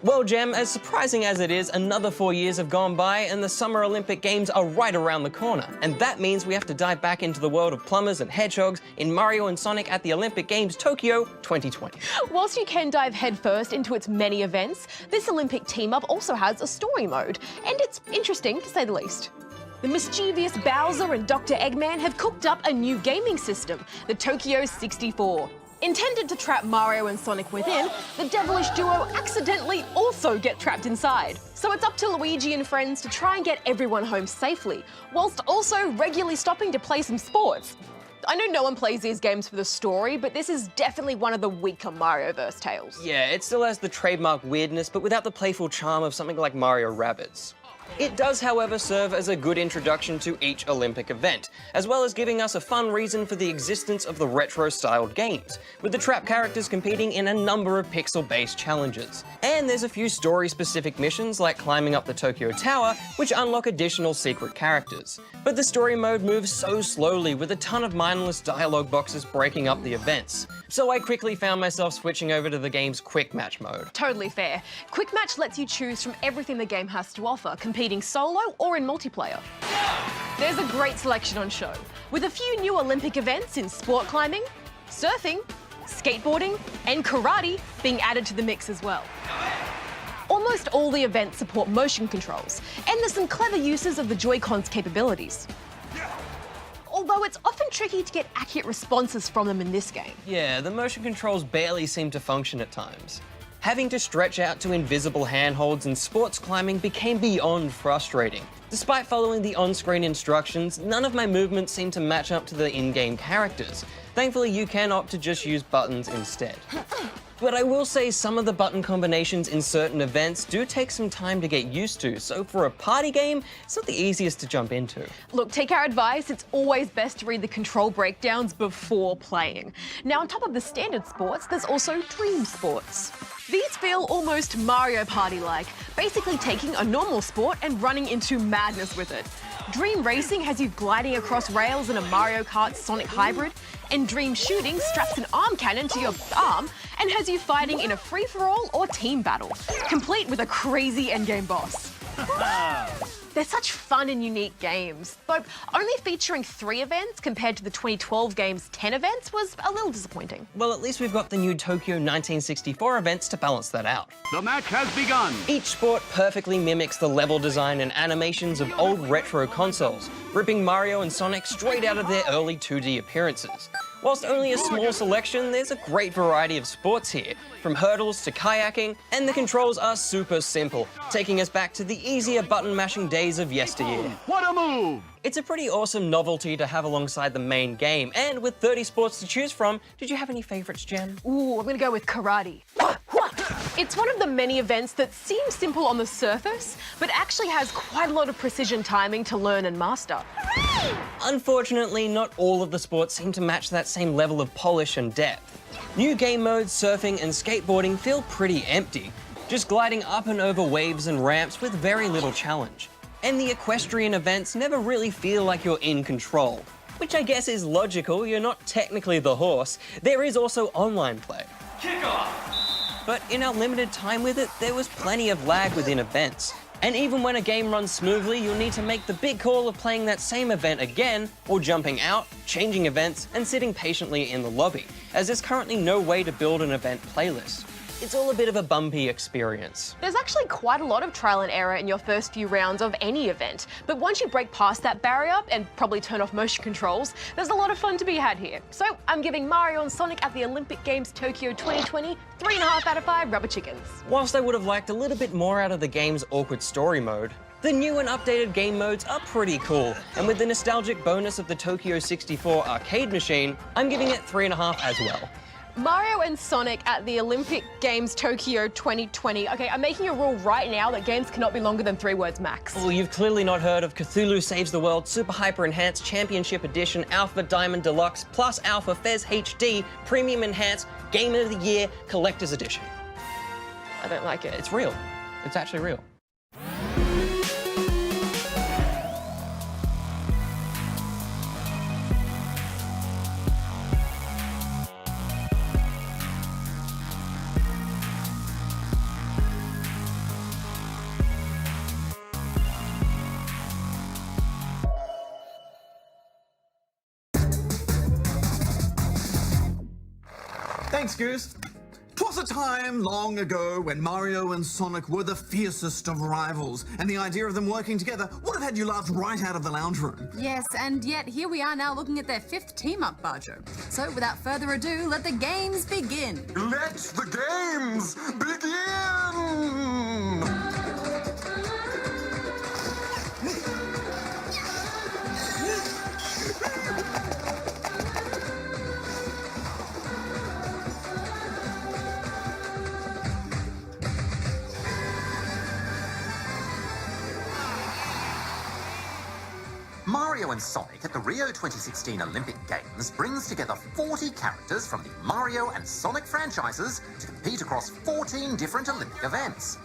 Well, Jem, as surprising as it is, another 4 years have gone by and the Summer Olympic Games are right around the corner. And that means we have to dive back into the world of plumbers and hedgehogs in Mario and Sonic at the Olympic Games Tokyo 2020. Whilst you can dive headfirst into its many events, this Olympic team-up also has a story mode, and it's interesting to say the least. The mischievous Bowser and Dr. Eggman have cooked up a new gaming system, the Tokyo 64. Intended to trap Mario and Sonic within, the devilish duo accidentally also get trapped inside. So it's up to Luigi and friends to try and get everyone home safely, whilst also regularly stopping to play some sports. I know no one plays these games for the story, but this is definitely one of the weaker Marioverse tales. Yeah, it still has the trademark weirdness, but without the playful charm of something like Mario Rabbids. It does, however, serve as a good introduction to each Olympic event, as well as giving us a fun reason for the existence of the retro-styled games, with the trap characters competing in a number of pixel-based challenges. And there's a few story-specific missions, like climbing up the Tokyo Tower, which unlock additional secret characters. But the story mode moves so slowly, with a ton of mindless dialogue boxes breaking up the events. So I quickly found myself switching over to the game's Quick Match mode. Totally fair. Quick Match lets you choose from everything the game has to offer, competing solo or in multiplayer. There's a great selection on show, with a few new Olympic events in sport climbing, surfing, skateboarding, and karate being added to the mix as well. Almost all the events support motion controls, and there's some clever uses of the Joy-Con's capabilities. Although it's often tricky to get accurate responses from them in this game. Yeah, the motion controls barely seem to function at times. Having to stretch out to invisible handholds in sports climbing became beyond frustrating. Despite following the on-screen instructions, none of my movements seem to match up to the in-game characters. Thankfully, you can opt to just use buttons instead. But I will say some of the button combinations in certain events do take some time to get used to, so for a party game, it's not the easiest to jump into. Look, take our advice, it's always best to read the control breakdowns before playing. Now, on top of the standard sports, there's also Dream Sports. These feel almost Mario Party-like, basically taking a normal sport and running into madness with it. Dream Racing has you gliding across rails in a Mario Kart Sonic hybrid, and Dream Shooting straps an arm cannon to your arm and has you fighting in a free-for-all or team battle, complete with a crazy endgame boss. They're such fun and unique games, but only featuring 3 events compared to the 2012 game's 10 events was a little disappointing. Well, at least we've got the new Tokyo 1964 events to balance that out. The match has begun. Each sport perfectly mimics the level design and animations of old retro consoles, ripping Mario and Sonic straight out of their early 2D appearances. Whilst only a small selection, there's a great variety of sports here, from hurdles to kayaking, and the controls are super simple, taking us back to the easier button-mashing days of yesteryear. What a move! It's a pretty awesome novelty to have alongside the main game, and with 30 sports to choose from, did you have any favourites, Jem? Ooh, I'm gonna go with karate. It's one of the many events that seems simple on the surface, but actually has quite a lot of precision timing to learn and master. Unfortunately, not all of the sports seem to match that same level of polish and depth. New game modes, surfing and skateboarding feel pretty empty, just gliding up and over waves and ramps with very little challenge. And the equestrian events never really feel like you're in control, which I guess is logical. You're not technically the horse. There is also online play. But in our limited time with it, there was plenty of lag within events. And even when a game runs smoothly, you'll need to make the big call of playing that same event again, or jumping out, changing events, and sitting patiently in the lobby, as there's currently no way to build an event playlist. It's all a bit of a bumpy experience. There's actually quite a lot of trial and error in your first few rounds of any event, but once you break past that barrier and probably turn off motion controls, there's a lot of fun to be had here. So I'm giving Mario and Sonic at the Olympic Games Tokyo 2020 3.5 out of 5 rubber chickens. Whilst I would have liked a little bit more out of the game's awkward story mode, the new and updated game modes are pretty cool, and with the nostalgic bonus of the Tokyo 64 arcade machine, I'm giving it 3.5 as well. Mario and Sonic at the Olympic Games Tokyo 2020. Okay, I'm making a rule right now that games cannot be longer than 3 words max. Well, you've clearly not heard of Cthulhu Saves the World Super Hyper Enhanced Championship Edition Alpha Diamond Deluxe plus Alpha Fez HD Premium Enhanced Game of the Year Collector's Edition. I don't like it. It's real. It's actually real. Thanks, Goose. 'Twas a time long ago when Mario and Sonic were the fiercest of rivals, and the idea of them working together would have had you laughed right out of the lounge room. Yes, and yet here we are now looking at their 5th team-up, Bajo. So without further ado, let the games begin. Let the games begin! Mario and Sonic at the Rio 2016 Olympic Games brings together 40 characters from the Mario and Sonic franchises to compete across 14 different Olympic events.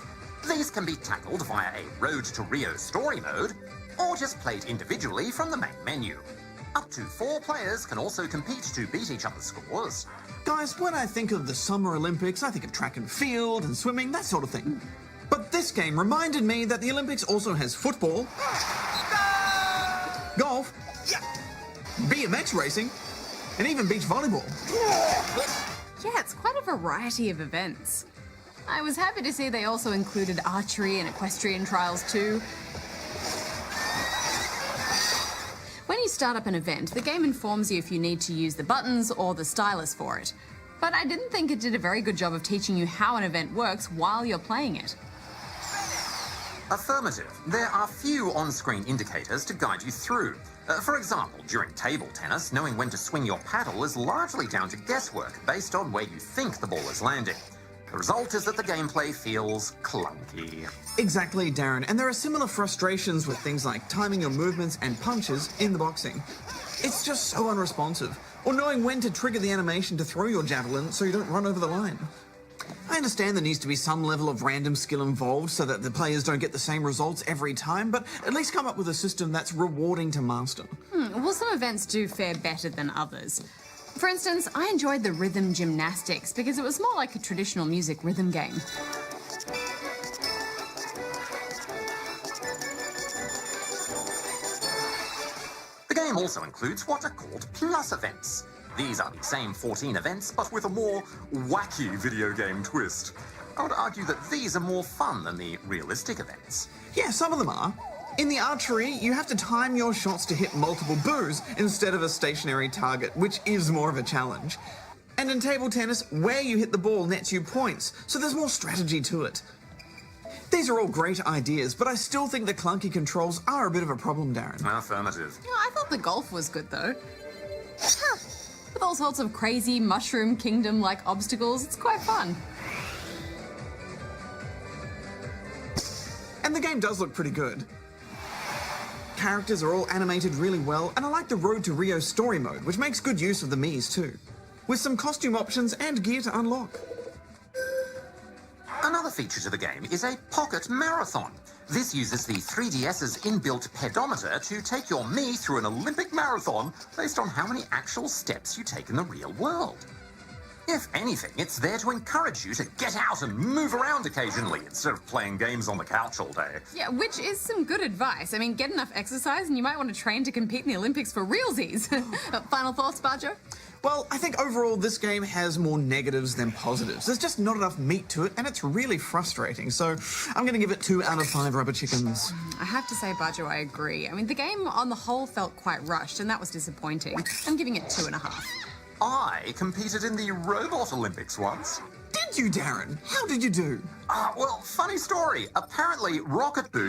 These can be tackled via a Road to Rio story mode, or just played individually from the main menu. Up to 4 players can also compete to beat each other's scores. Guys, when I think of the Summer Olympics, I think of track and field and swimming, that sort of thing. But this game reminded me that the Olympics also has football, golf, BMX racing, and even beach volleyball. Yeah, it's quite a variety of events. I was happy to see they also included archery and equestrian trials too. When you start up an event, the game informs you if you need to use the buttons or the stylus for it. But I didn't think it did a very good job of teaching you how an event works while you're playing it. Affirmative. There are few on-screen indicators to guide you through. For example, during table tennis, knowing when to swing your paddle is largely down to guesswork based on where you think the ball is landing. The result is that the gameplay feels clunky. Exactly, Darren, and there are similar frustrations with things like timing your movements and punches in the boxing. It's just so unresponsive, or knowing when to trigger the animation to throw your javelin so you don't run over the line. I understand there needs to be some level of random skill involved so that the players don't get the same results every time, but at least come up with a system that's rewarding to master. Well, some events do fare better than others. For instance, I enjoyed the rhythm gymnastics because it was more like a traditional music rhythm game. The game also includes what are called plus events. These are the same 14 events, but with a more wacky video game twist. I would argue that these are more fun than the realistic events. Yeah, some of them are. In the archery, you have to time your shots to hit multiple boos instead of a stationary target, which is more of a challenge. And in table tennis, where you hit the ball nets you points, so there's more strategy to it. These are all great ideas, but I still think the clunky controls are a bit of a problem, Darren. Affirmative. You know, I thought the golf was good though. With all sorts of crazy Mushroom Kingdom-like obstacles, it's quite fun. And the game does look pretty good. Characters are all animated really well, and I like the Road to Rio story mode, which makes good use of the Miis too, with some costume options and gear to unlock. Another feature to the game is a pocket marathon. This uses the 3DS's inbuilt pedometer to take your Mii through an Olympic marathon based on how many actual steps you take in the real world. If anything, it's there to encourage you to get out and move around occasionally instead of playing games on the couch all day. Yeah, which is some good advice. I mean, get enough exercise and you might want to train to compete in the Olympics for realsies. Final thoughts, Bajo? Well, I think overall this game has more negatives than positives. There's just not enough meat to it, and it's really frustrating. So I'm going to give it 2 out of 5 rubber chickens. I have to say, Bajo, I agree. I mean, the game on the whole felt quite rushed, and that was disappointing. I'm giving it 2.5. I competed in the Robot Olympics once. Did you, Darren? How did you do? Well, funny story. Apparently, rocket boots